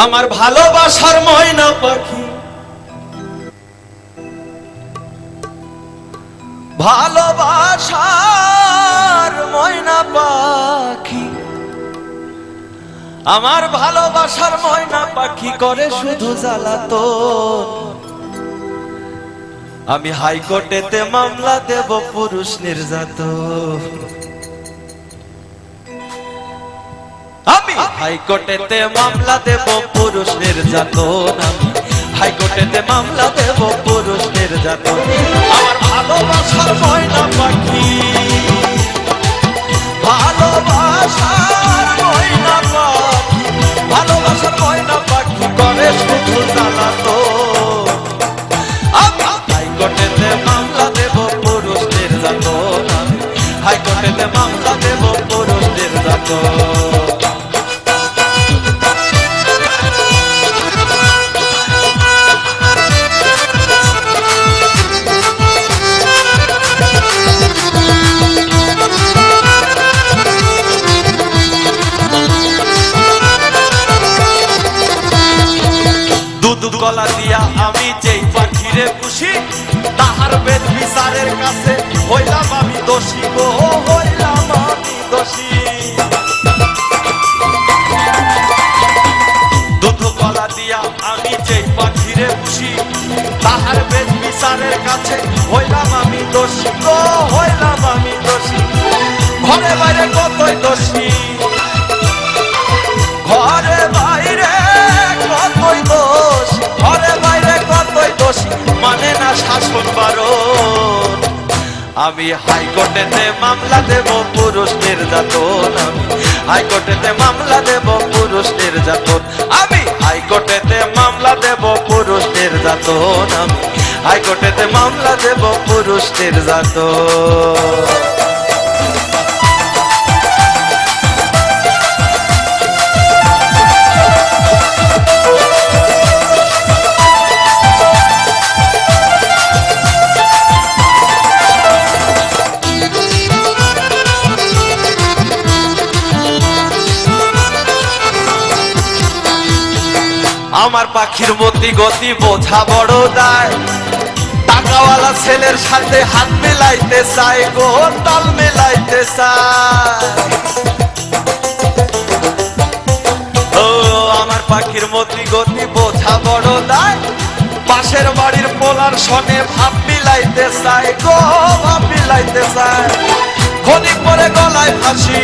আমার ভালোবাসার ময়না পাখি, ভালোবাসার ময়না পাখি, আমার ভালোবাসার ময়না পাখি করে শুধু জ্বালাতন। আমি হাইকোর্টেতে মামলা দেব পুরুষ নির্যাতন। আমি হাইকোর্টেতে মামলা দেব পুরুষ নির্যাতন। আমি হাইকোর্টেতে মামলা দেব পুরুষ নির্যাতন। আমার ভালোবাসার ময়না পাখি, ভালোবাসার ময়না পাখি, ভালোবাসার ময়না পাখি করে শুধু জ্বালাতন। আমি হাইকোর্টেতে মামলা দেব পুরুষ নির্যাতন। আমি হাইকোর্টেতে মামলা দেব পুরুষ নির্যাতন। দুধ গলা দিয়া আমি যেই পাখিরে খুশি, তাহার বেদ বিচারের কাছে হইলাম আমি দোষী গো, হইলাম আমি দোষী। দুধ গলা দিয়া আমি যেই পাখিরে খুশি, তাহার বেদ বিচারের কাছে হইলাম আমি দোষী গো, হইলাম আমি দোষী। ঘরে বাইরে কতই দোষী, ঘরে বাইরে কতই দোষ, ঘরে বাইরে কতই দোষী, মানে না শাসন বারণ। আমি হাইকোর্টেতে মামলা দেব পুরুষ নির্যাতন। আমি হাইকোর্টেতে মামলা দেব পুরুষ নির্যাতন। আমি হাইকোর্টেতে মামলা দেব পুরুষ নির্যাতন। আমি হাইকোর্টেতে মামলা দেব পুরুষ নির্যাতন। আমার পাখির মতি গতি বোঝা বড় দায়, টাকাওয়ালা ছেলের সাথে হাত মেলাইতে চাই গো, তাল মেলাইতে চাই। ও আমার পাখির মতি গতি বোঝা বড় দায়, পাশের বাড়ির পোলার সনে ভাব মিলাইতে চাই গো, ভাব মিলাইতে চাই। ক্ষণিক পরে গলায় ফাঁসি,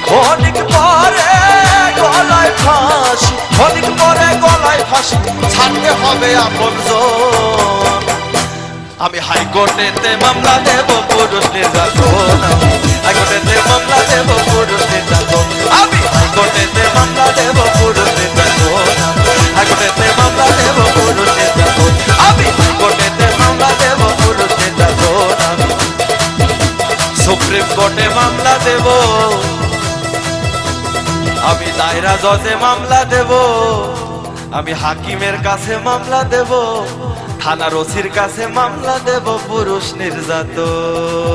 ক্ষণিক পরে গলায় ফাঁসি, ক্ষণিক পরে গলায় ফাঁসি, ছাড়তে হবে আপনজন। আমি হাইকোর্টেতে মামলা দেব পুরুষ নির্যাতন। আমি হাইকোর্টেতে মামলা দেব পুরুষ নির্যাতন। আমি হাইকোর্টেতে মামলা দেব পুরুষ নির্যাতন। হাইকোর্টেতে মামলা দেব পুরুষ নির্যাতন। আমি হাইকোর্টেতে মামলা দেব পুরুষ নির্যাতন। আমি সুপ্রিম কোর্টে মামলা দেব, আমি দায়রা জজে মামলা দেব, আমি হাকিমের কাছে মামলা দেব, থানার ওসির কাছে মামলা দেব পুরুষ নির্যাতন।